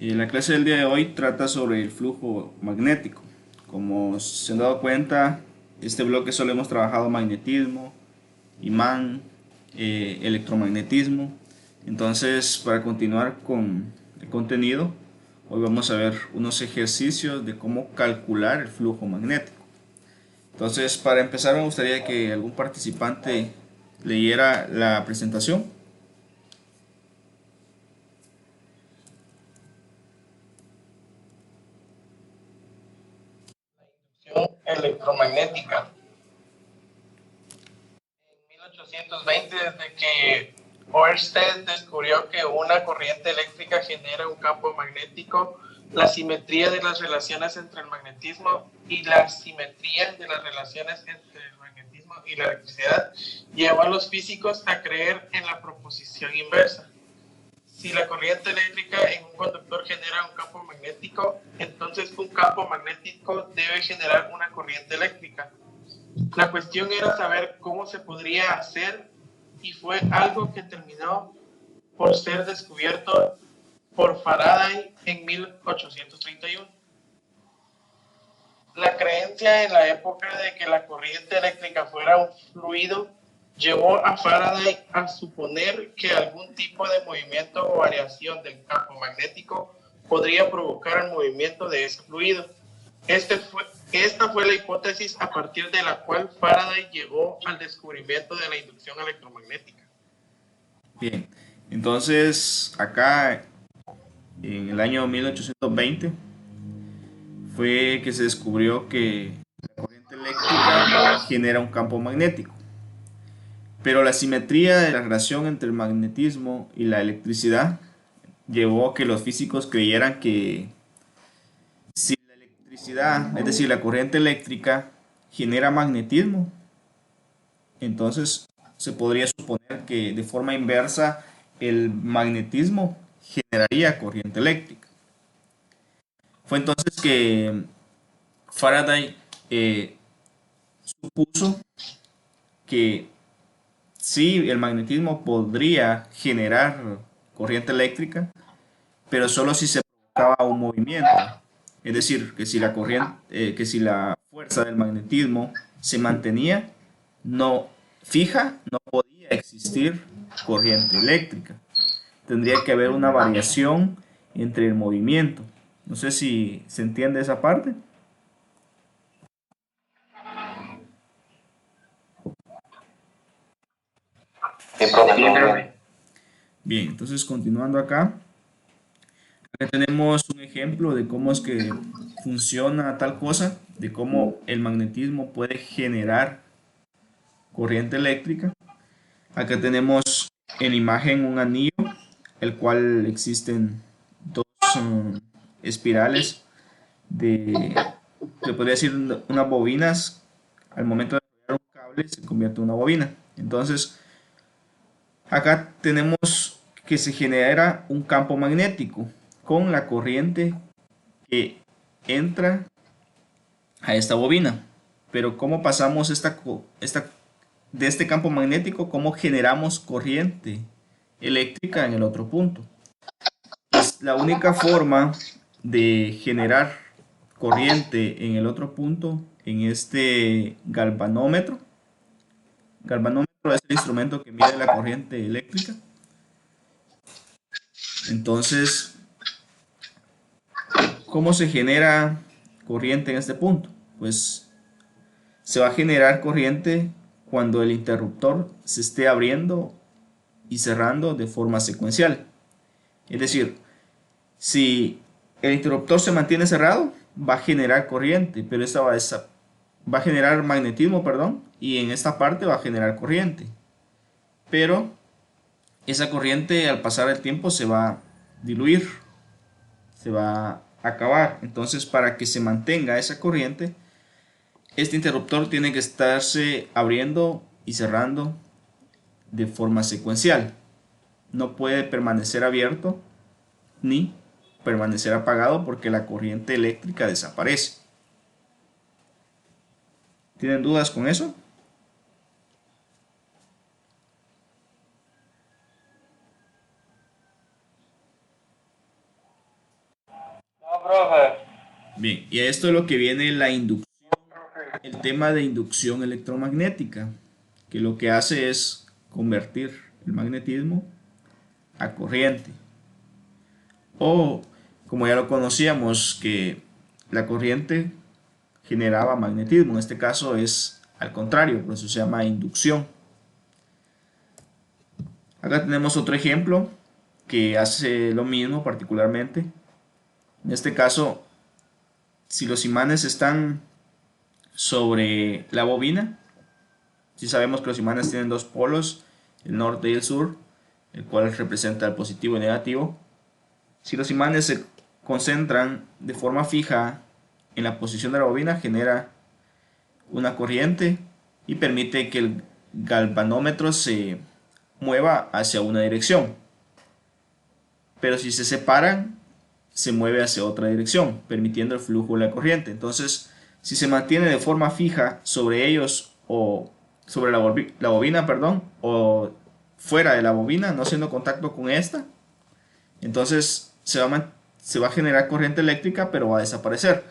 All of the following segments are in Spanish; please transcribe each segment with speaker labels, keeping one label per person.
Speaker 1: La clase del día de hoy trata sobre el flujo magnético. Como se han dado cuenta, este bloque solo hemos trabajado magnetismo, imán, electromagnetismo. Entonces, para continuar con el contenido, hoy vamos a ver unos ejercicios de cómo calcular el flujo magnético. Entonces, para empezar, me gustaría que algún participante leyera la presentación.
Speaker 2: Electromagnética. En 1820, desde que Ørsted descubrió que una corriente eléctrica genera un campo magnético, la simetría de las relaciones entre el magnetismo y la simetría de las relaciones entre el magnetismo y la electricidad llevó a los físicos a creer en la proposición inversa. Si la corriente eléctrica en un conductor genera un campo magnético, entonces un campo magnético debe generar una corriente eléctrica. La cuestión era saber cómo se podría hacer y fue algo que terminó por ser descubierto por Faraday en 1831. La creencia en la época de que la corriente eléctrica fuera un fluido llevó a Faraday a suponer que algún tipo de movimiento o variación del campo magnético podría provocar el movimiento de ese fluido. Esta fue la hipótesis a partir de la cual Faraday llegó al descubrimiento de la inducción electromagnética.
Speaker 1: Bien, entonces acá en el año 1820 fue que se descubrió que la corriente eléctrica genera un campo magnético. Pero la simetría de la relación entre el magnetismo y la electricidad llevó a que los físicos creyeran que si la electricidad, es decir, la corriente eléctrica, genera magnetismo, entonces se podría suponer que de forma inversa el magnetismo generaría corriente eléctrica. Fue entonces que Faraday supuso que sí, el magnetismo podría generar corriente eléctrica, pero solo si se provocaba un movimiento. Es decir, que si la corriente, que si la fuerza del magnetismo se mantenía no fija, no podía existir corriente eléctrica. Tendría que haber una variación entre el movimiento. No sé si se entiende esa parte.
Speaker 2: Sí, profe.
Speaker 1: Bien, entonces continuando acá. Acá tenemos un ejemplo de cómo es que funciona tal cosa, de cómo el magnetismo puede generar corriente eléctrica. Acá tenemos en imagen un anillo, el cual existen dos espirales de, se podría decir, unas bobinas. Al momento de enrollar un cable se convierte en una bobina. Entonces, acá tenemos que se genera un campo magnético con la corriente que entra a esta bobina. Pero ¿cómo pasamos de este campo magnético? ¿Cómo generamos corriente eléctrica en el otro punto? Pues la única forma de generar corriente en el otro punto, en este galvanómetro es el instrumento que mide la corriente eléctrica. Entonces, ¿cómo se genera corriente en este punto? Pues se va a generar corriente cuando el interruptor se esté abriendo y cerrando de forma secuencial. Es decir, si el interruptor se mantiene cerrado, va a generar corriente, pero va a generar magnetismo, perdón, y en esta parte va a generar corriente. Pero esa corriente al pasar el tiempo se va a diluir, se va a acabar. Entonces, para que se mantenga esa corriente, este interruptor tiene que estarse abriendo y cerrando de forma secuencial. No puede permanecer abierto ni permanecer apagado porque la corriente eléctrica desaparece. ¿Tienen dudas con eso? Bien, y a esto es lo que viene la inducción, el tema de inducción electromagnética, que lo que hace es convertir el magnetismo a corriente. O, como ya lo conocíamos, que la corriente generaba magnetismo. En este caso es al contrario, por eso se llama inducción. Acá tenemos otro ejemplo que hace lo mismo particularmente. En este caso, si los imanes están sobre la bobina, si sabemos que los imanes tienen dos polos, el norte y el sur, el cual representa el positivo y negativo. Si los imanes se concentran de forma fija en la posición de la bobina, genera una corriente y permite que el galvanómetro se mueva hacia una dirección. Pero si se separan, se mueve hacia otra dirección, permitiendo el flujo de la corriente. Entonces, si se mantiene de forma fija sobre ellos o sobre la bobina, perdón, o fuera de la bobina, no haciendo contacto con esta, entonces se va a generar corriente eléctrica, pero va a desaparecer.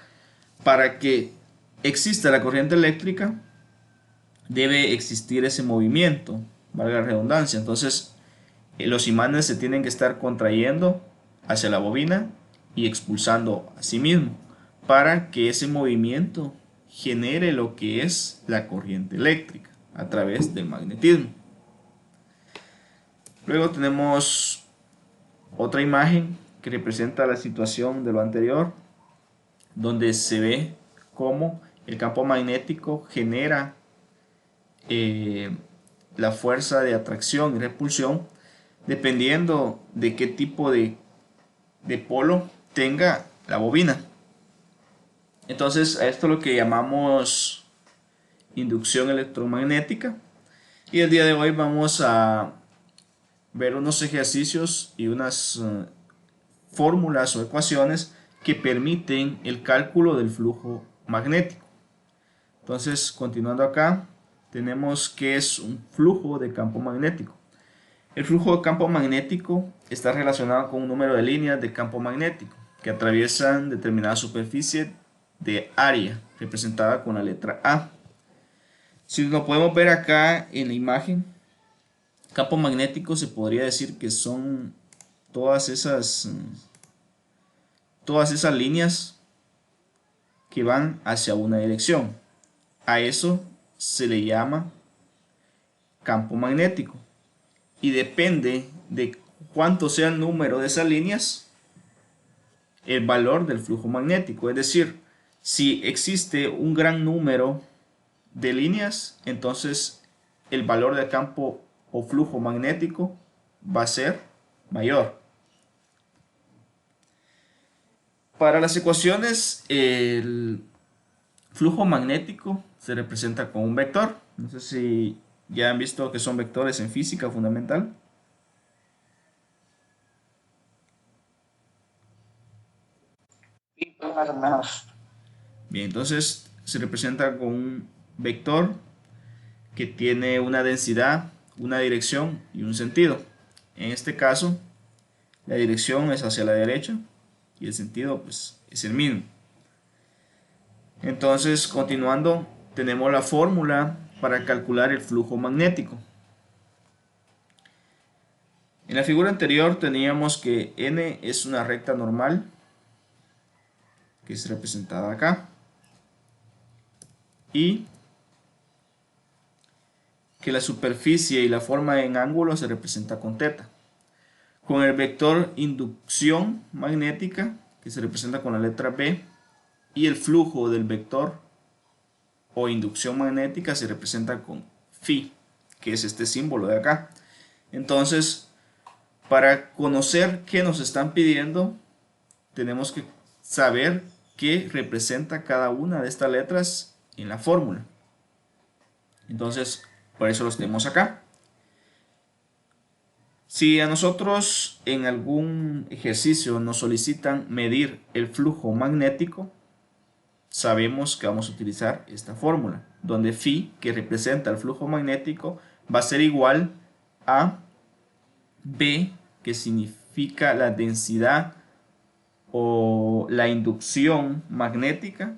Speaker 1: Para que exista la corriente eléctrica, debe existir ese movimiento, valga la redundancia. Entonces, los imanes se tienen que estar contrayendo hacia la bobina y expulsando a sí mismo para que ese movimiento genere lo que es la corriente eléctrica a través del magnetismo. Luego tenemos otra imagen que representa la situación de lo anterior, donde se ve cómo el campo magnético genera la fuerza de atracción y repulsión dependiendo de qué tipo de polo tenga la bobina. Entonces a esto es lo que llamamos inducción electromagnética, y el día de hoy vamos a ver unos ejercicios y unas fórmulas o ecuaciones que permiten el cálculo del flujo magnético. Entonces, continuando acá, tenemos que es un flujo de campo magnético. El flujo de campo magnético está relacionado con un número de líneas de campo magnético que atraviesan determinada superficie de área, representada con la letra A. Si lo podemos ver acá en la imagen, campo magnético se podría decir que son todas esas líneas que van hacia una dirección. A eso se le llama campo magnético. Y depende de cuánto sea el número de esas líneas, el valor del flujo magnético. Es decir, si existe un gran número de líneas, entonces el valor del campo o flujo magnético va a ser mayor. Para las ecuaciones, el flujo magnético se representa con un vector. No sé si ya han visto que son vectores en física fundamental. Bien, entonces se representa con un vector que tiene una densidad, una dirección y un sentido. En este caso, la dirección es hacia la derecha y el sentido pues es el mismo. Entonces, continuando, tenemos la fórmula para calcular el flujo magnético. En la figura anterior teníamos que n es una recta normal, que es representada acá, y que la superficie y la forma en ángulo se representa con θ. Con el vector inducción magnética, que se representa con la letra B, y el flujo del vector o inducción magnética se representa con Φ, que es este símbolo de acá. Entonces, para conocer qué nos están pidiendo, tenemos que saber qué representa cada una de estas letras en la fórmula. Entonces, por eso los tenemos acá. Si a nosotros en algún ejercicio nos solicitan medir el flujo magnético, sabemos que vamos a utilizar esta fórmula, donde Φ, que representa el flujo magnético, va a ser igual a B, que significa la densidad o la inducción magnética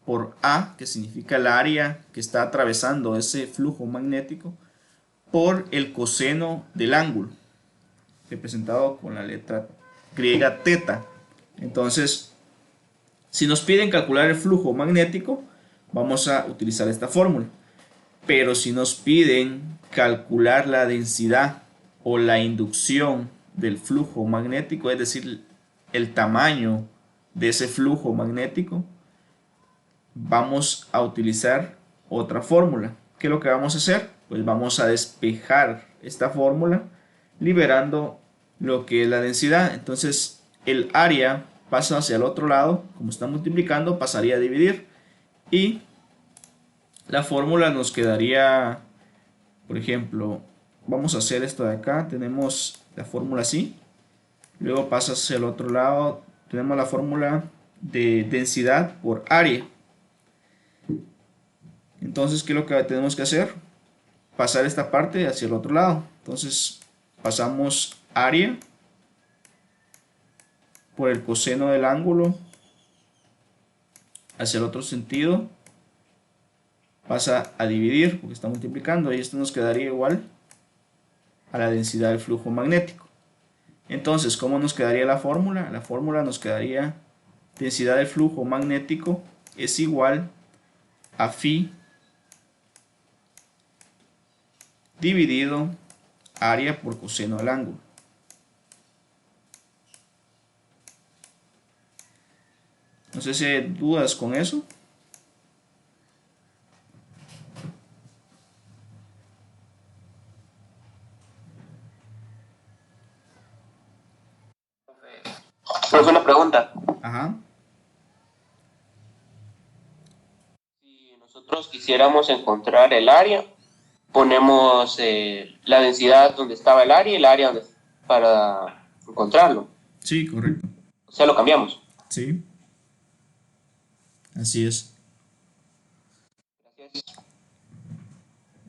Speaker 1: por A, que significa el área que está atravesando ese flujo magnético, por el coseno del ángulo, representado con la letra griega teta. Entonces, si nos piden calcular el flujo magnético, vamos a utilizar esta fórmula. Pero si nos piden calcular la densidad o la inducción del flujo magnético, es decir, el tamaño de ese flujo magnético, vamos a utilizar otra fórmula. ¿Qué es lo que vamos a hacer? Pues vamos a despejar esta fórmula liberando lo que es la densidad. Entonces el área pasa hacia el otro lado, como está multiplicando, pasaría a dividir y la fórmula nos quedaría, por ejemplo, vamos a hacer esto de acá, tenemos la fórmula así, luego pasa hacia el otro lado, tenemos la fórmula de densidad por área. Entonces, ¿qué es lo que tenemos que hacer? Pasar esta parte hacia el otro lado. Entonces, pasamos área por el coseno del ángulo hacia el otro sentido. Pasa a dividir porque está multiplicando y esto nos quedaría igual a la densidad del flujo magnético. Entonces, ¿cómo nos quedaría la fórmula? La fórmula nos quedaría densidad del flujo magnético es igual a phi dividido área por coseno del ángulo. No sé si hay dudas con eso.
Speaker 3: Pues una pregunta.
Speaker 1: Ajá.
Speaker 3: Si nosotros quisiéramos encontrar el área, ponemos la densidad donde estaba el área y el área donde, para encontrarlo.
Speaker 1: Sí, correcto.
Speaker 3: O sea, lo cambiamos.
Speaker 1: Sí, así es.
Speaker 3: Gracias.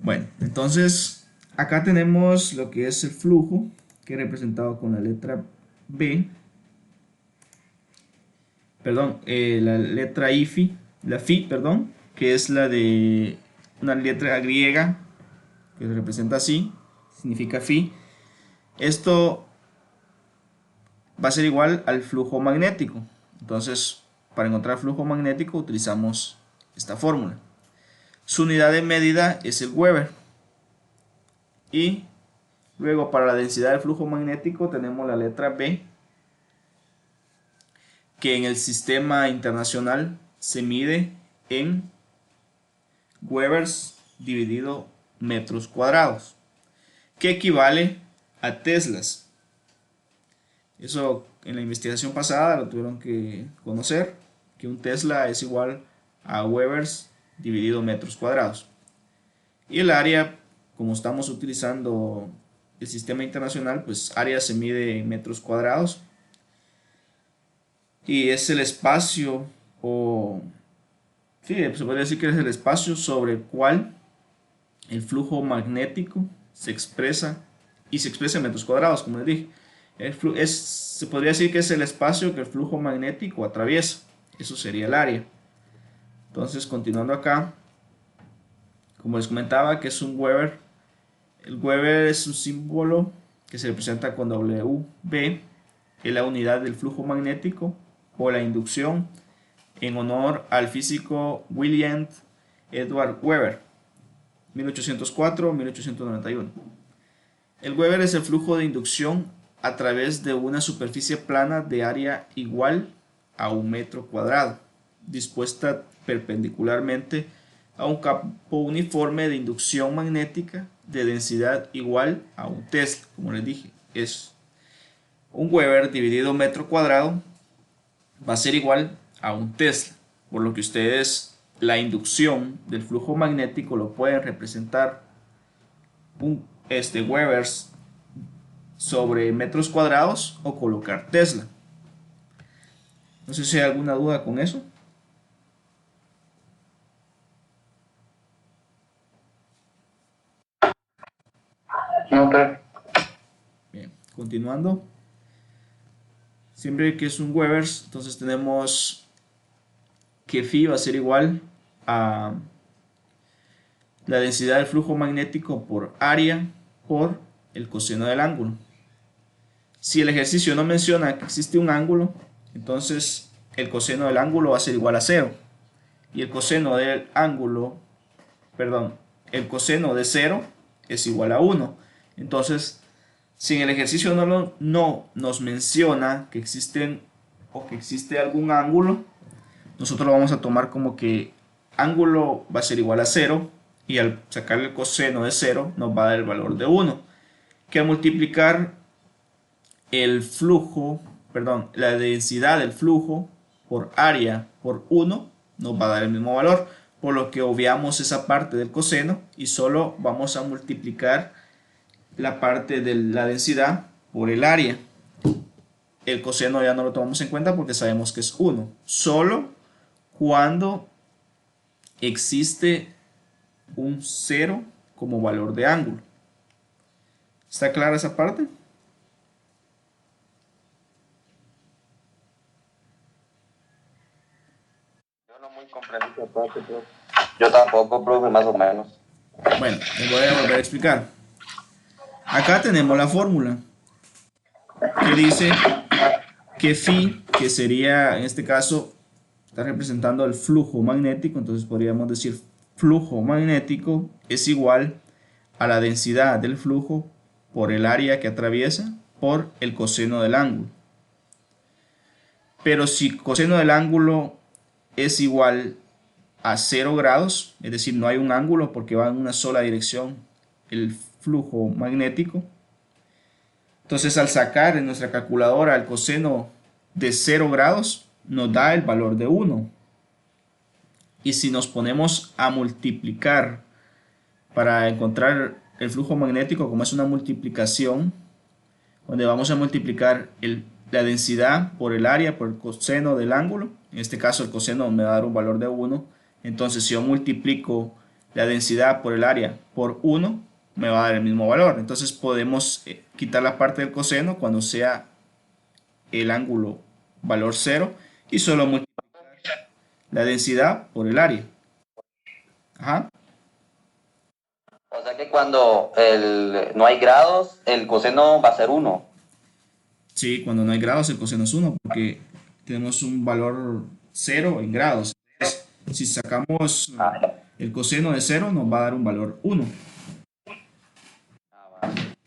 Speaker 1: Bueno, entonces acá tenemos lo que es el flujo, que es representado con la letra B, perdón, la letra IFI, la FI, perdón, que es la de una letra griega que se representa así, significa FI. Esto va a ser igual al flujo magnético. Entonces, para encontrar flujo magnético utilizamos esta fórmula. Su unidad de medida es el Weber. Y luego para la densidad del flujo magnético tenemos la letra B, que en el sistema internacional se mide en Webers dividido metros cuadrados, que equivale a teslas. Eso en la investigación pasada lo tuvieron que conocer, que un tesla es igual a Webers dividido metros cuadrados. Y el área, como estamos utilizando el sistema internacional, pues área se mide en metros cuadrados y es el espacio, o sí, se podría decir que es el espacio sobre el cual el flujo magnético se expresa y se expresa en metros cuadrados, como les dije. Se podría decir que es el espacio que el flujo magnético atraviesa. Eso sería el área. Entonces, continuando acá, como les comentaba, que es un Weber. El Weber es un símbolo que se representa con WB, es la unidad del flujo magnético o la inducción, en honor al físico William Edward Weber, 1804-1891. El Weber es el flujo de inducción a través de una superficie plana de área igual a un metro cuadrado, dispuesta perpendicularmente a un campo uniforme de inducción magnética de densidad igual a un Tesla. Como les dije, es un Weber dividido metro cuadrado va a ser igual a un Tesla, por lo que ustedes la inducción del flujo magnético lo pueden representar Webers sobre metros cuadrados o colocar Tesla. No sé si hay alguna duda con eso.
Speaker 2: No, pero
Speaker 1: Bien, continuando. siempre que es un Webers, entonces tenemos que phi va a ser igual a la densidad del flujo magnético por área por el coseno del ángulo. Si el ejercicio no menciona que existe un ángulo, entonces el coseno del ángulo va a ser igual a 0. Y el coseno del ángulo, perdón, el coseno de 0 es igual a 1. Entonces, si en el ejercicio no nos menciona que existen o que existe algún ángulo, nosotros lo vamos a tomar como que ángulo va a ser igual a 0 y al sacar el coseno de 0 nos va a dar el valor de 1. Que al multiplicar el flujo, perdón, la densidad del flujo por área por 1 nos va a dar el mismo valor, por lo que obviamos esa parte del coseno y solo vamos a multiplicar la parte de la densidad por el área. El coseno ya no lo tomamos en cuenta porque sabemos que es 1, solo cuando existe un 0 como valor de ángulo. ¿Está clara esa parte?
Speaker 4: Yo no muy comprendí esa parte, profe. Yo tampoco, profe, más o menos.
Speaker 1: Bueno, les voy a volver a explicar. Acá tenemos la fórmula que dice que phi, que sería en este caso, está representando el flujo magnético, entonces podríamos decir flujo magnético es igual a la densidad del flujo por el área que atraviesa por el coseno del ángulo. Pero si coseno del ángulo es igual a 0 grados, es decir, no hay un ángulo porque va en una sola dirección el flujo magnético, entonces al sacar en nuestra calculadora el coseno de 0 grados nos da el valor de 1. Y si nos ponemos a multiplicar para encontrar el flujo magnético, como es una multiplicación, donde vamos a multiplicar la densidad por el área, por el coseno del ángulo, en este caso el coseno me va a dar un valor de 1, entonces si yo multiplico la densidad por el área por 1, me va a dar el mismo valor. Entonces podemos quitar la parte del coseno cuando sea el ángulo valor 0 y solo multiplicar la densidad por el área. Ajá.
Speaker 4: O sea que cuando no hay grados, el coseno va a ser 1.
Speaker 1: Sí, cuando no hay grados el coseno es 1 porque tenemos un valor 0 en grados. Entonces, si sacamos el coseno de 0 nos va a dar un valor 1.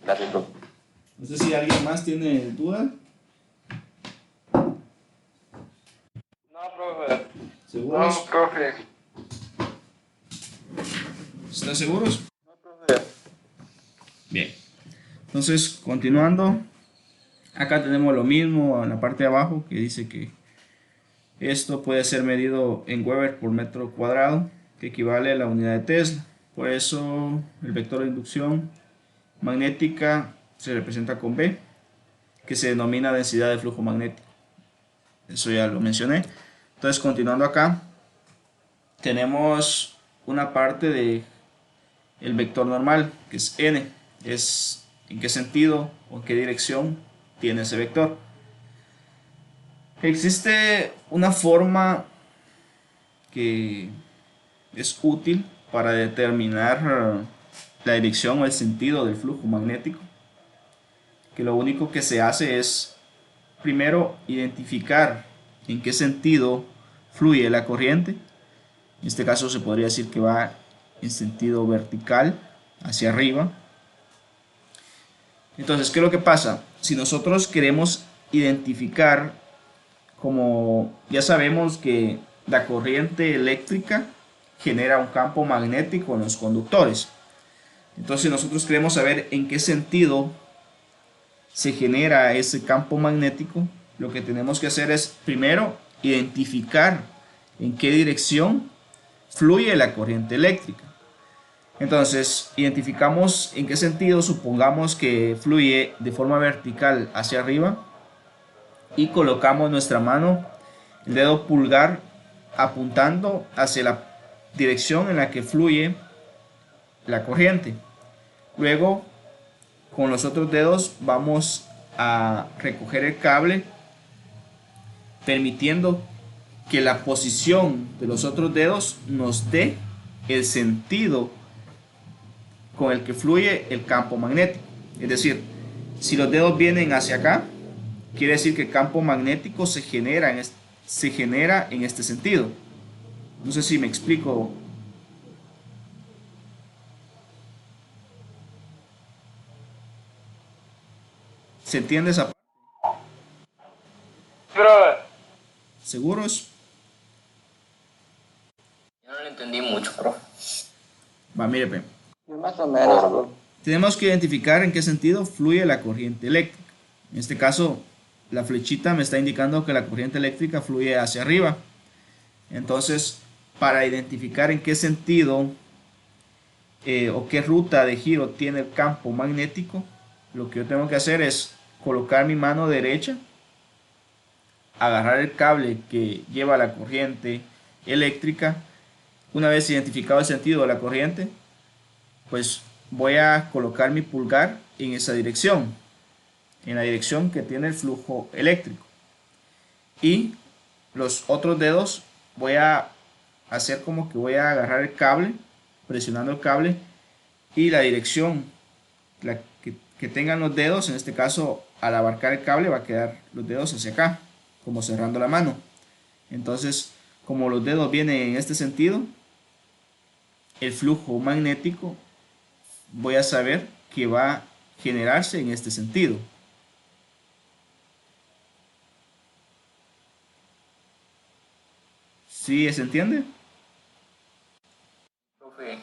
Speaker 4: Gracias, profe.
Speaker 1: No sé si alguien más tiene duda.
Speaker 2: No, profe.
Speaker 1: ¿Seguros?
Speaker 2: No, profe.
Speaker 1: ¿Están seguros?
Speaker 2: No, profe.
Speaker 1: Bien. Entonces, continuando. Acá tenemos lo mismo en la parte de abajo que dice que esto puede ser medido en Weber por metro cuadrado, que equivale a la unidad de Tesla. Por eso el vector de inducción magnética se representa con B, que se denomina densidad de flujo magnético. Eso ya lo mencioné. Entonces, continuando acá, tenemos una parte de el vector normal, que es n, es en qué sentido o en qué dirección tiene ese vector. Existe una forma que es útil para determinar la dirección o el sentido del flujo magnético, que lo único que se hace es primero identificar en qué sentido fluye la corriente. En este caso se podría decir que va en sentido vertical hacia arriba. Entonces, ¿qué es lo que pasa? Si nosotros queremos identificar, como ya sabemos que la corriente eléctrica genera un campo magnético en los conductores, entonces nosotros queremos saber en qué sentido se genera ese campo magnético. Lo que tenemos que hacer es primero identificar en qué dirección fluye la corriente eléctrica. Entonces identificamos en qué sentido, supongamos que fluye de forma vertical hacia arriba y colocamos nuestra mano, el dedo pulgar, apuntando hacia la dirección en la que fluye la corriente. Luego con los otros dedos vamos a recoger el cable permitiendo que la posición de los otros dedos nos dé el sentido con el que fluye el campo magnético. Es decir, si los dedos vienen hacia acá, quiere decir que el campo magnético se genera en este sentido. No sé si me explico. ¿Se entiende esa parte?
Speaker 2: Profe.
Speaker 1: ¿Seguros?
Speaker 4: Yo no lo entendí mucho, profe.
Speaker 1: Va, mire, pe.
Speaker 5: Más o menos, profe.
Speaker 1: Tenemos que identificar en qué sentido fluye la corriente eléctrica. En este caso, la flechita me está indicando que la corriente eléctrica fluye hacia arriba. Entonces, para identificar en qué sentido o qué ruta de giro tiene el campo magnético, lo que yo tengo que hacer es colocar mi mano derecha, agarrar el cable que lleva la corriente eléctrica. Una vez identificado el sentido de la corriente, pues voy a colocar mi pulgar en esa dirección, en la dirección que tiene el flujo eléctrico, y los otros dedos voy a hacer como que voy a agarrar el cable, presionando el cable, y la dirección que tengan los dedos, en este caso al abarcar el cable va a quedar los dedos hacia acá, como cerrando la mano. Entonces, como los dedos vienen en este sentido, el flujo magnético voy a saber que va a generarse en este sentido. ¿Sí se entiende?
Speaker 4: Profe.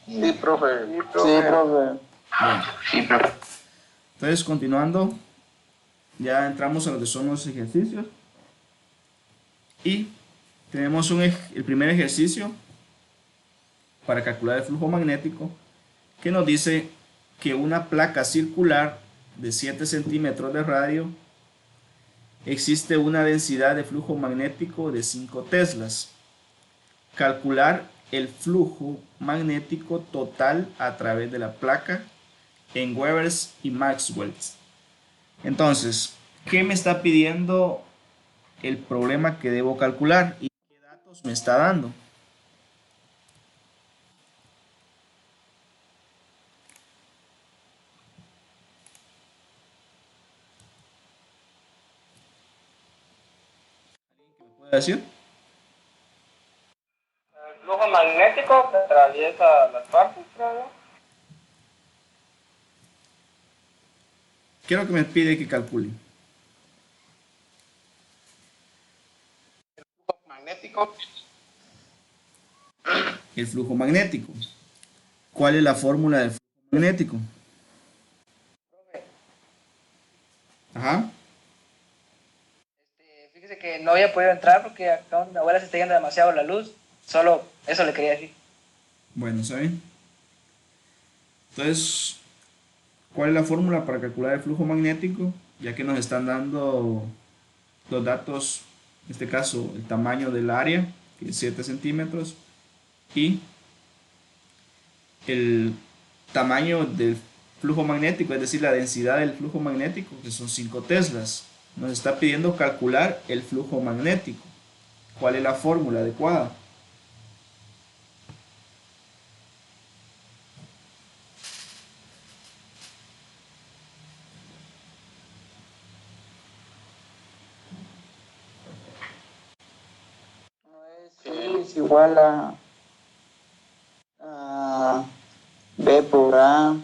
Speaker 2: Sí, profe.
Speaker 5: Sí, profe.
Speaker 1: Bueno,
Speaker 3: Sí, profe.
Speaker 1: entonces continuando, ya entramos a lo que son los ejercicios. Y tenemos el primer ejercicio para calcular el flujo magnético, que nos dice que una placa circular de 7 centímetros de radio existe una densidad de flujo magnético de 5 teslas. Calcular el flujo magnético total a través de la placa en Webers y Maxwell. Entonces, ¿qué me está pidiendo el problema que debo calcular y qué datos me está dando? ¿Alguien que me pueda decir?
Speaker 5: El flujo magnético que atraviesa las partes, creo.
Speaker 1: ¿Qué es lo que me pide que calcule?
Speaker 2: Magnético.
Speaker 1: El flujo magnético. ¿Cuál es la fórmula del flujo magnético? Ajá.
Speaker 5: Fíjese que no había podido entrar porque acá donde mi abuela se está yendo demasiado la luz. Solo eso le quería decir.
Speaker 1: Bueno, ¿está bien? Entonces, ¿cuál es la fórmula para calcular el flujo magnético? Ya que nos están dando los datos, en este caso el tamaño del área, que es 7 centímetros, y el tamaño del flujo magnético, es decir, la densidad del flujo magnético, que son 5 teslas. Nos está pidiendo calcular el flujo magnético. ¿Cuál es la fórmula adecuada?
Speaker 5: Es igual a B por A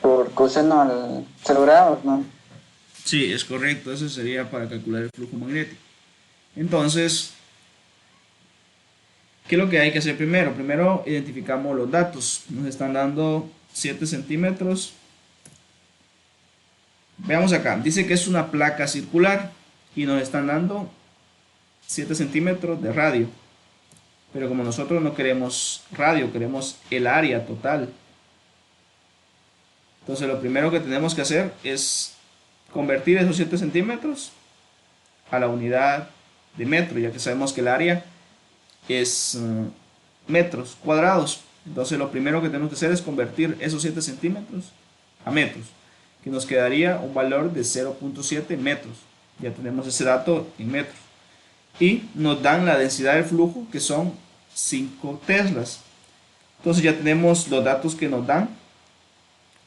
Speaker 5: por coseno al 0 grados, ¿no?
Speaker 1: Sí, es correcto, eso sería para calcular el flujo magnético. Entonces, ¿qué es lo que hay que hacer primero? Primero identificamos los datos. Nos están dando 7 centímetros. Veamos acá, dice que es una placa circular y nos están dando 7 centímetros de radio. Pero como nosotros no queremos radio, queremos el área total. Entonces lo primero que tenemos que hacer es convertir esos 7 centímetros a la unidad de metro, ya que sabemos que el área es metros cuadrados. Entonces lo primero que tenemos que hacer es convertir esos 7 centímetros a metros, que nos quedaría un valor de 0.7 metros. Ya tenemos ese dato en metros. Y nos dan la densidad del flujo, que son 5 teslas. Entonces ya tenemos los datos que nos dan.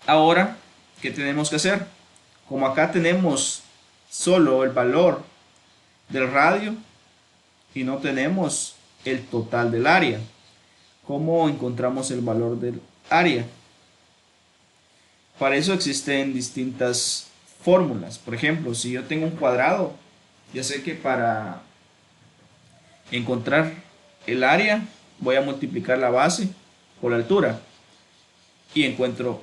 Speaker 1: Ahora, ¿qué tenemos que hacer? Como acá tenemos solo el valor del radio y no tenemos el total del área, ¿cómo encontramos el valor del área? Para eso existen distintas fórmulas. Por ejemplo, si yo tengo un cuadrado, ya sé que para encontrar el área voy a multiplicar la base por la altura y encuentro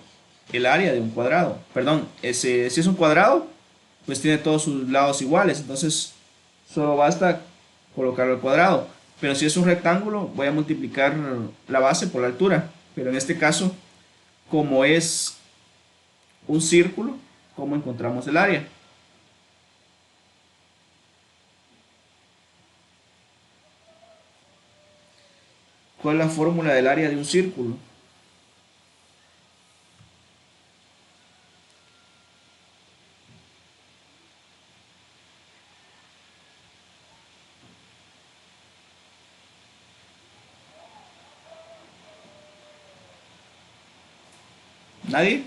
Speaker 1: el área de un cuadrado. Perdón, si es un cuadrado, pues tiene todos sus lados iguales, entonces solo basta colocarlo al cuadrado. Pero si es un rectángulo, voy a multiplicar la base por la altura. Pero en este caso, como es un círculo, ¿cómo encontramos el área? ¿Cuál es la fórmula del área de un círculo? ¿Nadie?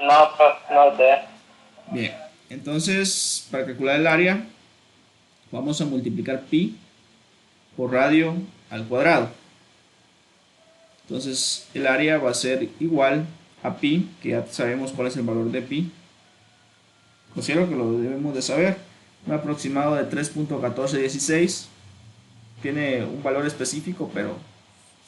Speaker 3: No, no sé.
Speaker 1: Bien, entonces para calcular el área vamos a multiplicar pi por radio al cuadrado. Entonces el área va a ser igual a pi, que ya sabemos cuál es el valor de pi. Considero que lo debemos de saber. Un aproximado de 3.1416. Tiene un valor específico, pero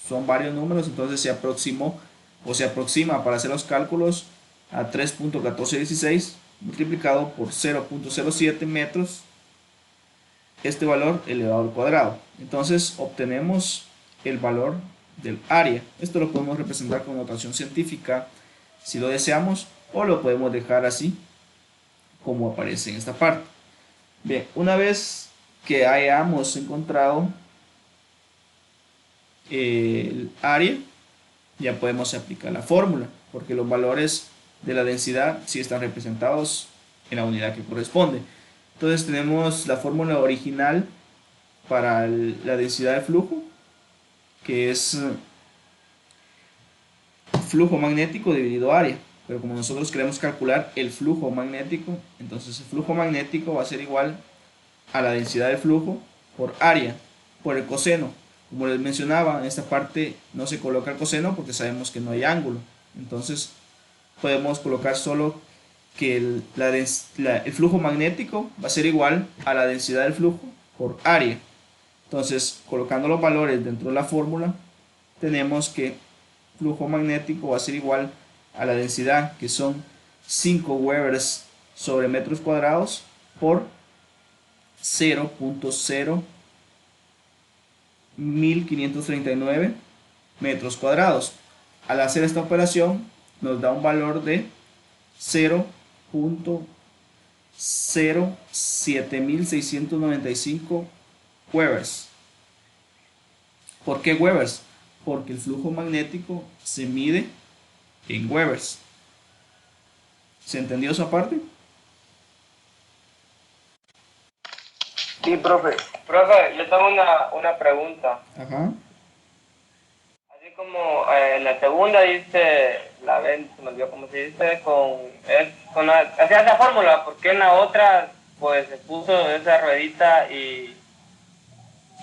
Speaker 1: son varios números, entonces se aproximó o se aproxima para hacer los cálculos a 3.1416 multiplicado por 0.07 metros, este valor elevado al cuadrado. Entonces obtenemos el valor del área. Esto lo podemos representar con notación científica si lo deseamos, o lo podemos dejar así como aparece en esta parte. Bien, una vez que hayamos encontrado el área, ya podemos aplicar la fórmula, porque los valores de la densidad sí están representados en la unidad que corresponde. Entonces tenemos la fórmula original para la densidad de flujo, que es flujo magnético dividido área. Pero como nosotros queremos calcular el flujo magnético, entonces el flujo magnético va a ser igual a la densidad de flujo por área, por el coseno. Como les mencionaba, en esta parte no se coloca el coseno porque sabemos que no hay ángulo. Entonces podemos colocar solo que el flujo magnético va a ser igual a la densidad del flujo por área. Entonces, colocando los valores dentro de la fórmula, tenemos que flujo magnético va a ser igual a la densidad, que son 5 Webers sobre metros cuadrados por 0.01539 metros cuadrados. Al hacer esta operación nos da un valor de 0.07695 Webers. ¿Por qué Webers? Porque el flujo magnético se mide en Webers. ¿Se entendió esa parte?
Speaker 3: Sí, profe. Profe, yo tengo una pregunta.
Speaker 1: Ajá.
Speaker 3: Así como la segunda dice, la ven, se me olvidó cómo se dice, hacía esa fórmula, porque en la otra pues se puso esa ruedita y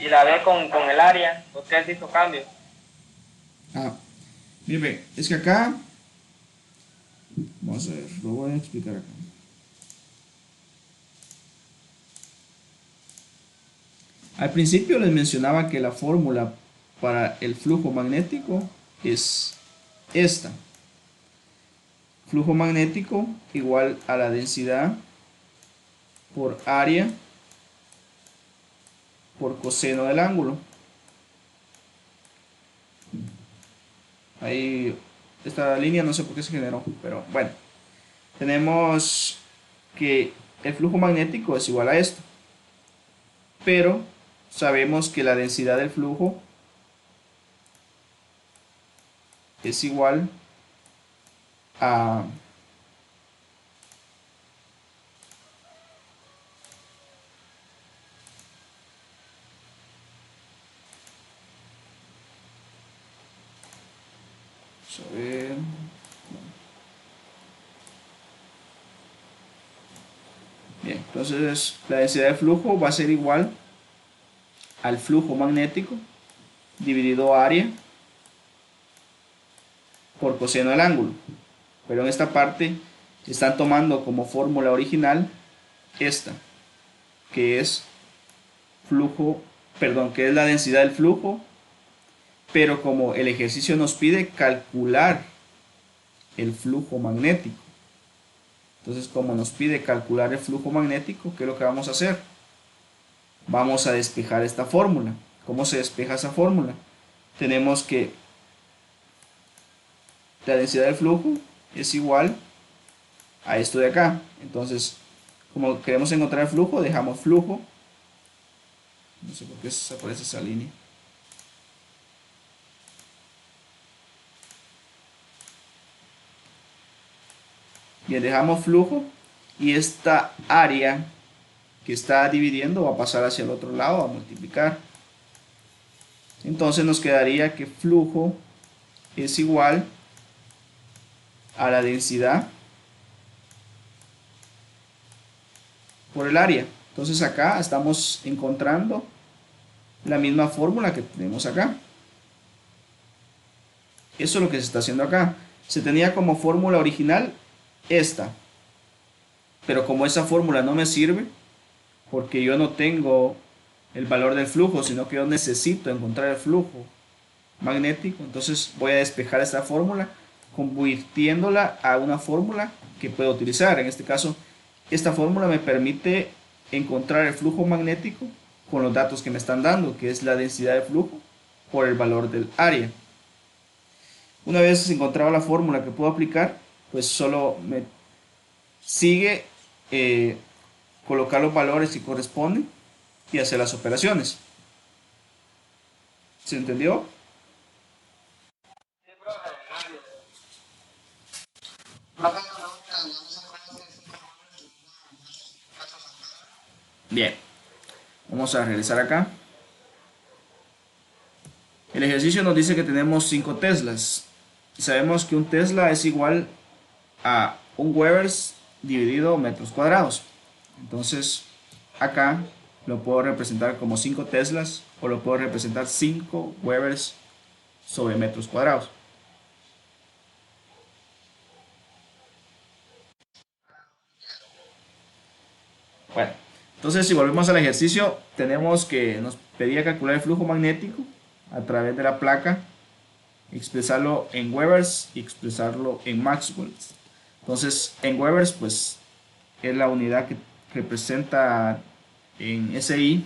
Speaker 3: la ve con el área, ¿por qué se hizo cambio?
Speaker 1: Ah, mire, es que acá, vamos a ver, lo voy a explicar acá. Al principio les mencionaba que la fórmula para el flujo magnético es esta. Flujo magnético igual a la densidad por área por coseno del ángulo. Ahí esta línea no sé por qué se generó, pero bueno. Tenemos que el flujo magnético es igual a esto. Pero sabemos que la densidad del flujo es igual a Vamos a ver. Bien, entonces la densidad de flujo va a ser igual al flujo magnético dividido área por coseno del ángulo. Pero en esta parte están tomando como fórmula original esta, que es flujo, perdón, que es la densidad del flujo, pero como el ejercicio nos pide calcular el flujo magnético. Entonces, como nos pide calcular el flujo magnético, ¿qué es lo que vamos a hacer? Vamos a despejar esta fórmula. ¿Cómo se despeja esa fórmula? Tenemos que la densidad del flujo es igual a esto de acá. Entonces, como queremos encontrar el flujo, dejamos flujo. No sé por qué aparece esa línea. Bien, dejamos flujo y esta área que está dividiendo va a pasar hacia el otro lado, a multiplicar. Entonces nos quedaría que flujo es igual a la densidad por el área. Entonces acá estamos encontrando la misma fórmula que tenemos acá. Eso es lo que se está haciendo acá. Se tenía como fórmula original esta, pero como esa fórmula no me sirve porque yo no tengo el valor del flujo, sino que yo necesito encontrar el flujo magnético, entonces voy a despejar esta fórmula convirtiéndola a una fórmula que puedo utilizar. En este caso, esta fórmula me permite encontrar el flujo magnético con los datos que me están dando, que es la densidad de flujo por el valor del área. Una vez encontrado la fórmula que puedo aplicar, pues solo me sigue colocar los valores que corresponden y hacer las operaciones. ¿Se entendió? Bien, vamos a regresar acá. El ejercicio nos dice que tenemos 5 teslas. Sabemos que un tesla es igual a un Webers dividido metros cuadrados. Entonces acá lo puedo representar como 5 teslas o lo puedo representar 5 Webers sobre metros cuadrados. Bueno, entonces si volvemos al ejercicio, tenemos que nos pedía calcular el flujo magnético a través de la placa, expresarlo en Webers y expresarlo en Maxwell. Entonces en Webers pues es la unidad que representa en SI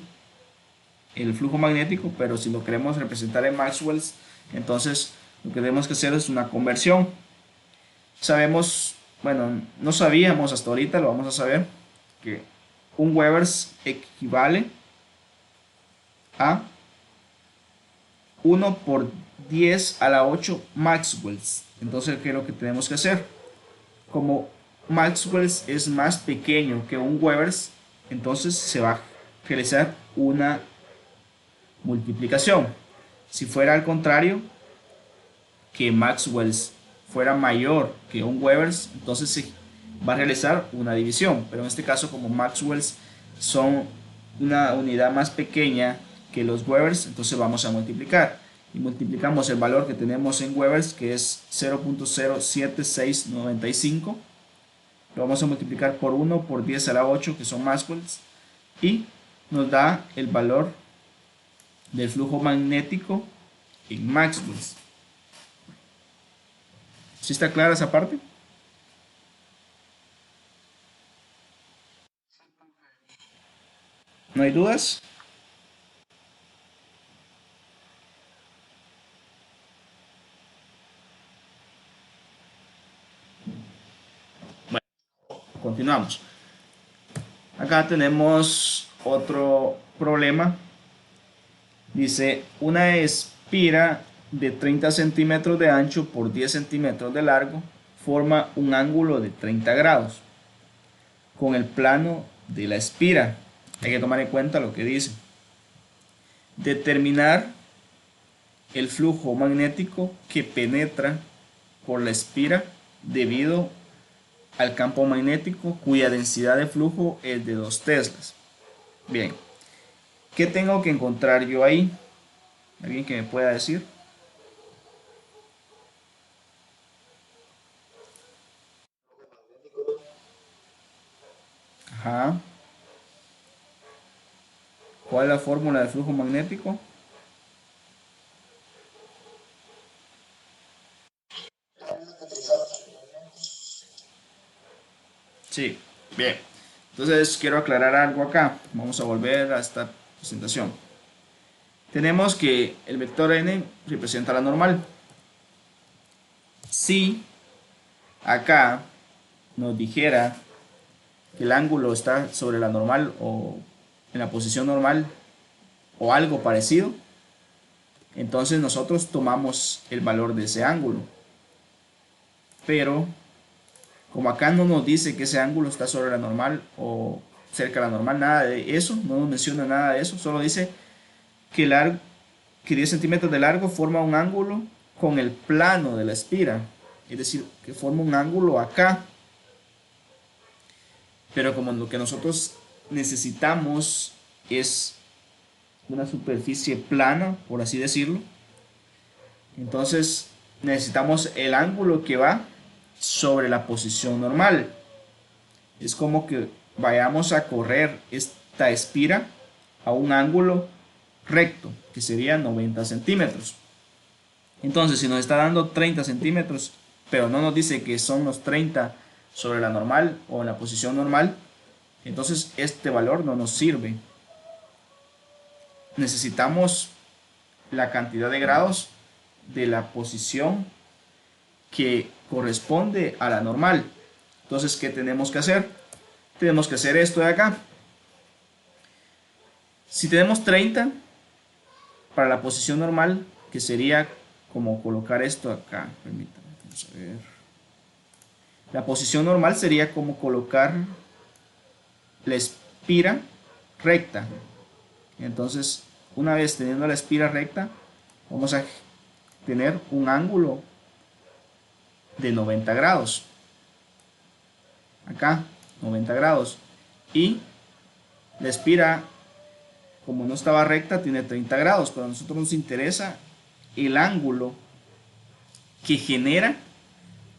Speaker 1: el flujo magnético, pero si lo queremos representar en Maxwell, entonces lo que tenemos que hacer es una conversión. Sabemos, bueno, no sabíamos hasta ahorita, lo vamos a saber, que un Webers equivale a 1 por 10 a la 8 Maxwells. Entonces, ¿qué es lo que tenemos que hacer? Como Maxwells es más pequeño que un Webers, entonces se va a realizar una multiplicación. Si fuera al contrario, que Maxwells fuera mayor que un Webers, entonces se va a realizar una división. Pero en este caso, como Maxwells son una unidad más pequeña que los Webers, entonces vamos a multiplicar. Y multiplicamos el valor que tenemos en Webers, que es 0.07695. Lo vamos a multiplicar por 1 por 10 a la 8, que son Maxwells, y nos da el valor del flujo magnético en Maxwells. ¿Sí está clara esa parte? ¿No hay dudas? Bueno, continuamos. Acá tenemos otro problema. Dice, una espira de 30 centímetros de ancho por 10 centímetros de largo forma un ángulo de 30 grados con el plano de la espira. Hay que tomar en cuenta lo que dice. Determinar el flujo magnético que penetra por la espira debido al campo magnético cuya densidad de flujo es de 2 teslas. Bien, ¿qué tengo que encontrar yo ahí? ¿Alguien que me pueda decir? Ajá. ¿Cuál es la fórmula del flujo magnético? Sí, bien. Entonces quiero aclarar algo acá. Vamos a volver a esta presentación. Tenemos que el vector n representa la normal. Si acá nos dijera que el ángulo está sobre la normal o en la posición normal o algo parecido, entonces nosotros tomamos el valor de ese ángulo. Pero como acá no nos dice que ese ángulo está sobre la normal o cerca de la normal, nada de eso, no nos menciona nada de eso, solo dice que, que 10 centímetros de largo forma un ángulo con el plano de la espira, es decir, que forma un ángulo acá. Pero como lo que nosotros necesitamos es una superficie plana, por así decirlo, entonces necesitamos el ángulo que va sobre la posición normal. Es como que vayamos a correr esta espira a un ángulo recto, que sería 90 centímetros. Entonces, si nos está dando 30 centímetros, pero no nos dice que son los 30 sobre la normal o en la posición normal, entonces este valor no nos sirve. Necesitamos la cantidad de grados de la posición que corresponde a la normal. Entonces, ¿qué tenemos que hacer? Tenemos que hacer esto de acá. Si tenemos 30 para la posición normal, que sería como colocar esto acá, permítanme, vamos a ver. La posición normal sería como colocar la espira recta. Entonces, una vez teniendo la espira recta, vamos a tener un ángulo de 90 grados. Acá, 90 grados. Y la espira, como no estaba recta, tiene 30 grados. Pero a nosotros nos interesa el ángulo que genera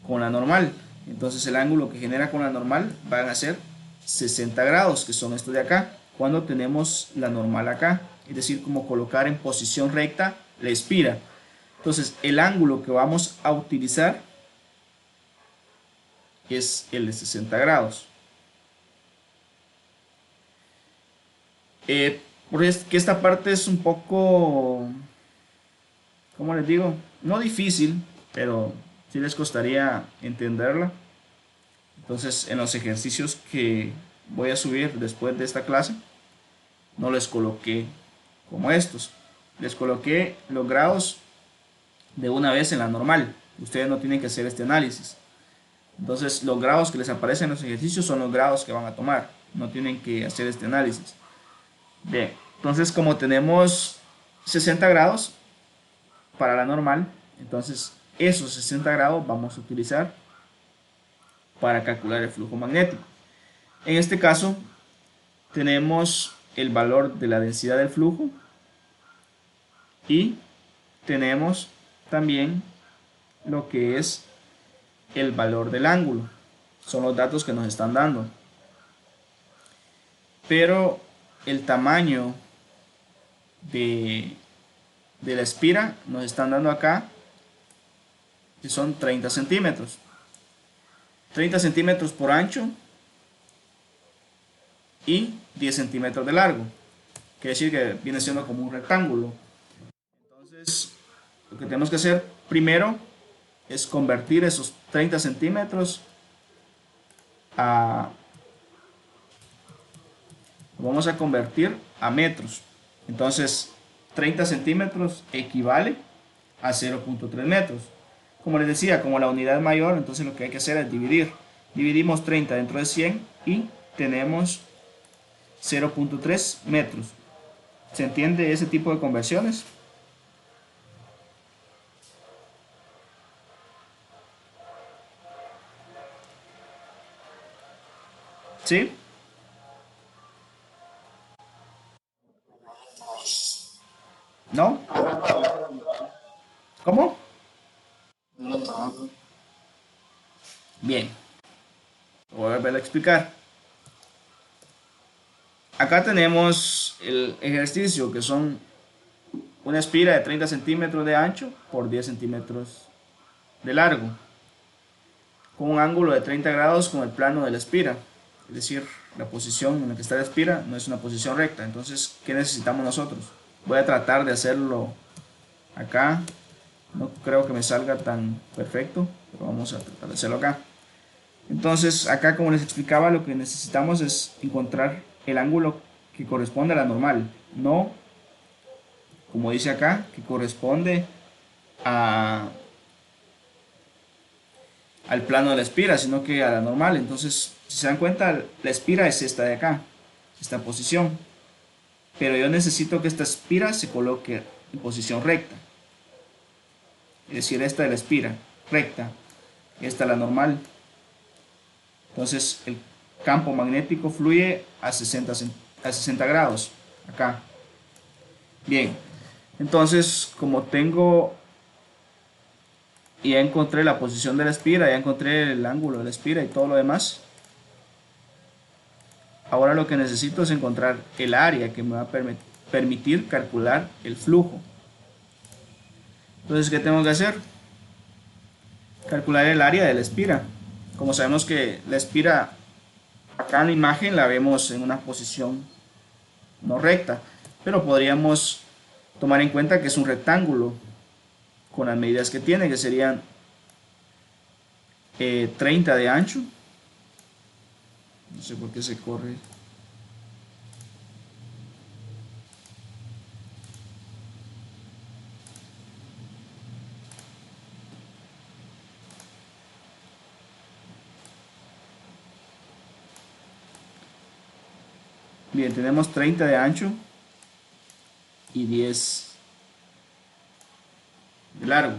Speaker 1: con la normal. Entonces el ángulo que genera con la normal van a ser 60 grados, que son estos de acá, cuando tenemos la normal acá. Es decir, como colocar en posición recta la espira. Entonces el ángulo que vamos a utilizar es el de 60 grados. Porque esta parte es un poco, ¿cómo les digo? No difícil, pero sí les costaría entenderla. Entonces, en los ejercicios que voy a subir después de esta clase, no les coloqué como estos. Les coloqué los grados de una vez en la normal. Ustedes no tienen que hacer este análisis. Entonces, los grados que les aparecen en los ejercicios son los grados que van a tomar. No tienen que hacer este análisis. Bien, entonces como tenemos 60 grados para la normal, entonces esos 60 grados vamos a utilizar para calcular el flujo magnético. En este caso tenemos el valor de la densidad del flujo y tenemos también lo que es el valor del ángulo. Son los datos que nos están dando. Pero el tamaño de la espira nos están dando acá, que son 30 centímetros. 30 centímetros por ancho y 10 centímetros de largo. Quiere decir que viene siendo como un rectángulo. Entonces, lo que tenemos que hacer primero es convertir esos 30 centímetros a... vamos a convertir a metros. Entonces 30 centímetros equivale a 0.3 metros. Como les decía, como la unidad es mayor, entonces lo que hay que hacer es dividir. Dividimos 30 dentro de 100 y tenemos 0.3 metros. ¿Se entiende ese tipo de conversiones? ¿Sí? ¿No? ¿Cómo? Bien, voy a volver a explicar. Acá tenemos el ejercicio que son una espira de 30 centímetros de ancho por 10 centímetros de largo, con un ángulo de 30 grados con el plano de la espira. Es decir, la posición en la que está la espira no es una posición recta. Entonces, ¿qué necesitamos nosotros? Voy a tratar de hacerlo acá. No creo que me salga tan perfecto, pero vamos a tratar de hacerlo acá. Entonces, acá, como les explicaba, lo que necesitamos es encontrar el ángulo que corresponde a la normal, no, como dice acá, que corresponde a, al plano de la espira, sino que a la normal. Entonces, si se dan cuenta, la espira es esta de acá, esta posición. Pero yo necesito que esta espira se coloque en posición recta. Es decir, esta de la espira recta, esta la normal. Entonces, el campo magnético fluye a 60 grados, acá. Bien, entonces, como tengo, ya encontré la posición de la espira, ya encontré el ángulo de la espira y todo lo demás, ahora lo que necesito es encontrar el área que me va a permitir calcular el flujo. Entonces, ¿qué tengo que hacer? Calcular el área de la espira. Como sabemos que la espira, acá en la imagen la vemos en una posición no recta, pero podríamos tomar en cuenta que es un rectángulo con las medidas que tiene, que serían 30 de ancho. No sé por qué se corre. Bien, tenemos 30 de ancho y 10 de largo.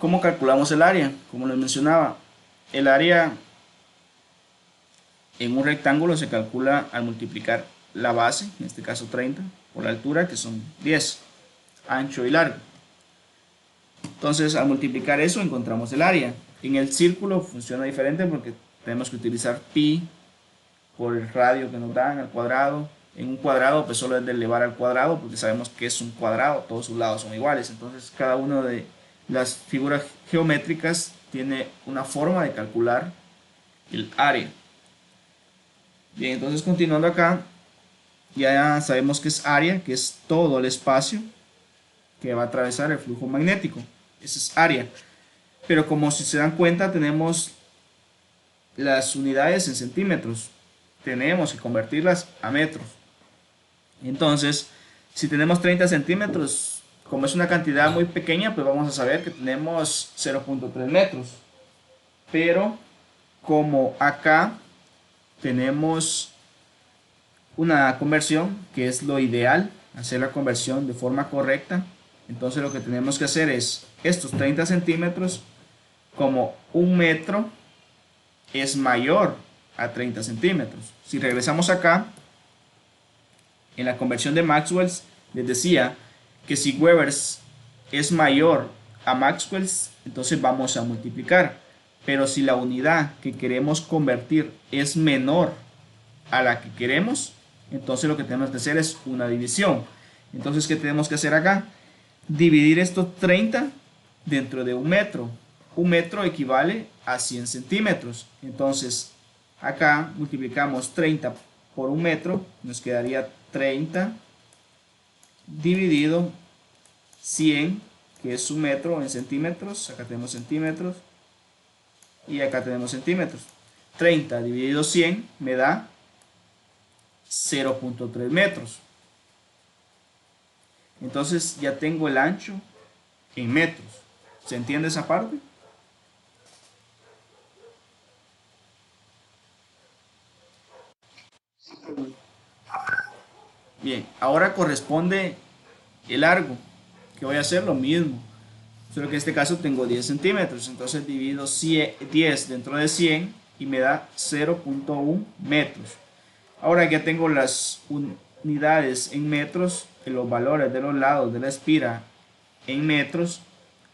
Speaker 1: ¿Cómo calculamos el área? Como les mencionaba, el área en un rectángulo se calcula al multiplicar la base, en este caso 30, por la altura, que son 10, ancho y largo. Entonces, al multiplicar eso, encontramos el área. En el círculo funciona diferente porque tenemos que utilizar pi por el radio que nos dan al cuadrado. En un cuadrado, pues solo es de elevar al cuadrado porque sabemos que es un cuadrado, todos sus lados son iguales. Entonces, cada una de las figuras geométricas tiene una forma de calcular el área. Bien, entonces continuando acá, ya sabemos que es área, que es todo el espacio que va a atravesar el flujo magnético. Esa es área. Pero como si se dan cuenta, tenemos las unidades en centímetros. Tenemos que convertirlas a metros. Entonces, si tenemos 30 centímetros, como es una cantidad muy pequeña, pues vamos a saber que tenemos 0.3 metros. Pero como acá tenemos una conversión, que es lo ideal, hacer la conversión de forma correcta, entonces lo que tenemos que hacer es estos 30 centímetros, como un metro es mayor a 30 centímetros. Si regresamos acá, en la conversión de Maxwell, les decía que si Webers es mayor a Maxwell, entonces vamos a multiplicar. Pero si la unidad que queremos convertir es menor a la que queremos, entonces lo que tenemos que hacer es una división. Entonces, ¿qué tenemos que hacer acá? Dividir estos 30 dentro de un metro. Un metro equivale a 100 centímetros. Entonces, acá multiplicamos 30 por un metro, nos quedaría 30 dividido 100, que es un metro en centímetros. Acá tenemos centímetros y acá tenemos centímetros. 30 dividido 100 me da 0.3 metros. Entonces ya tengo el ancho en metros. ¿Se entiende esa parte? Bien, ahora corresponde el largo, que voy a hacer lo mismo. Solo que en este caso tengo 10 centímetros, entonces divido 10 dentro de 100 y me da 0.1 metros. Ahora ya tengo las unidades en metros, y los valores de los lados de la espira en metros.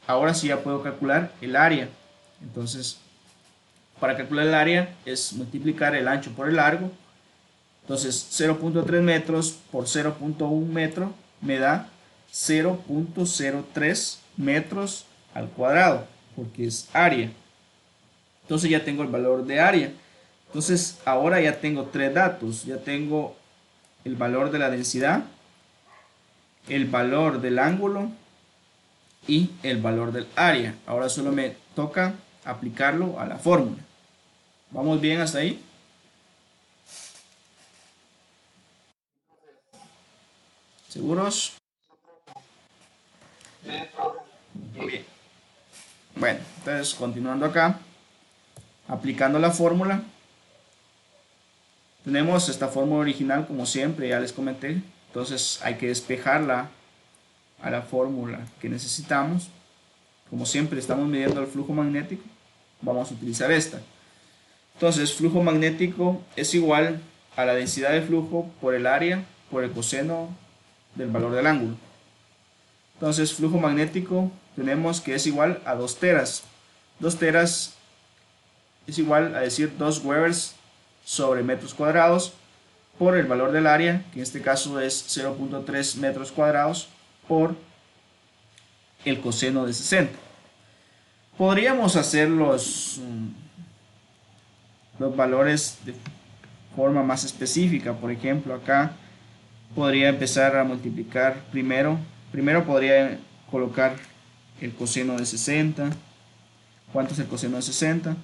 Speaker 1: Ahora sí ya puedo calcular el área. Entonces, para calcular el área es multiplicar el ancho por el largo. Entonces 0.3 metros por 0.1 metro me da 0.03 metros al cuadrado, porque es área. Entonces ya tengo el valor de área. Entonces ahora ya tengo tres datos. Ya tengo el valor de la densidad, el valor del ángulo y el valor del área. Ahora solo me toca aplicarlo a la fórmula. ¿Vamos bien hasta ahí? ¿Seguros? Muy bien. Bueno, entonces continuando acá, aplicando la fórmula, tenemos esta fórmula original como siempre, ya les comenté. Entonces hay que despejarla a la fórmula que necesitamos. Como siempre estamos midiendo el flujo magnético, vamos a utilizar esta. Entonces flujo magnético es igual a la densidad de flujo por el área por el coseno del valor del ángulo. Entonces flujo magnético tenemos que es igual a 2 teras. 2 teras es igual a decir 2 Webers sobre metros cuadrados por el valor del área, que en este caso es 0.3 metros cuadrados, por el coseno de 60. Podríamos hacer los valores de forma más específica. Por ejemplo, acá podría empezar a multiplicar primero podría colocar el coseno de 60. ¿Cuánto es el coseno de 60?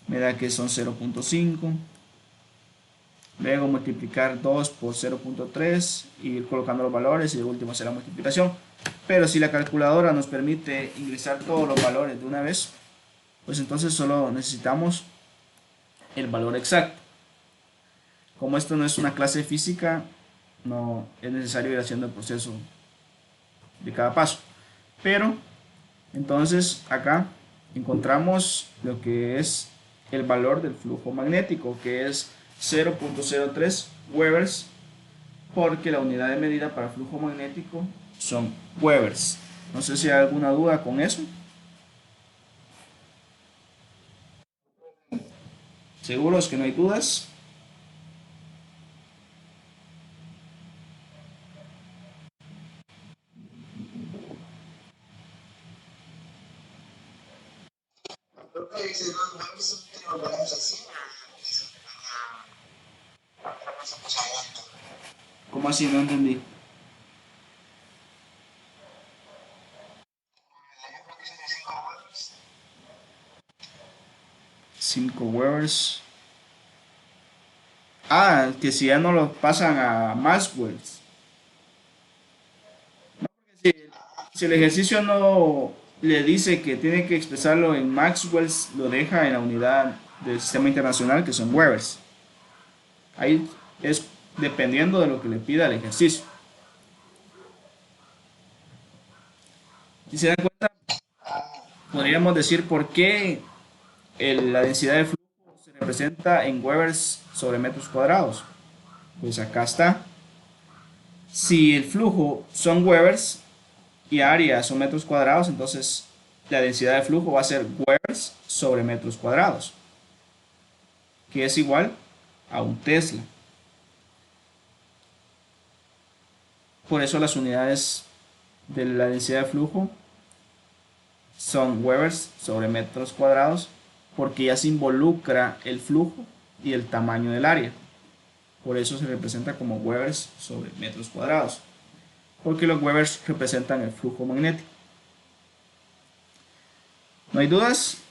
Speaker 1: Me da que son 0.5. Luego multiplicar 2 por 0.3 y ir colocando los valores y de último hacer la multiplicación. Pero si la calculadora nos permite ingresar todos los valores de una vez, pues entonces solo necesitamos el valor exacto. Como esto no es una clase de física, no es necesario ir haciendo el proceso de cada paso. Pero entonces acá encontramos lo que es el valor del flujo magnético, que es 0.03 Webers, porque la unidad de medida para flujo magnético son Webers. No sé si hay alguna duda con eso. ¿Seguros que no hay dudas? ¿Cómo así? No entendí. 5 Webers. Ah, que si ya no lo pasan a Maxwells. No, porque si el ejercicio no le dice que tiene que expresarlo en Maxwells, lo deja en la unidad del sistema internacional, que son Webers. Ahí es dependiendo de lo que le pida el ejercicio. Si se dan cuenta, podríamos decir por qué la densidad de flujo se representa en Webers sobre metros cuadrados. Pues acá está. Si el flujo son Webers y área son metros cuadrados, entonces la densidad de flujo va a ser Webers sobre metros cuadrados, que es igual a un Tesla. Por eso las unidades de la densidad de flujo son Webers sobre metros cuadrados, porque ya se involucra el flujo y el tamaño del área. Por eso se representa como Webers sobre metros cuadrados, porque los Webers representan el flujo magnético. ¿No hay dudas?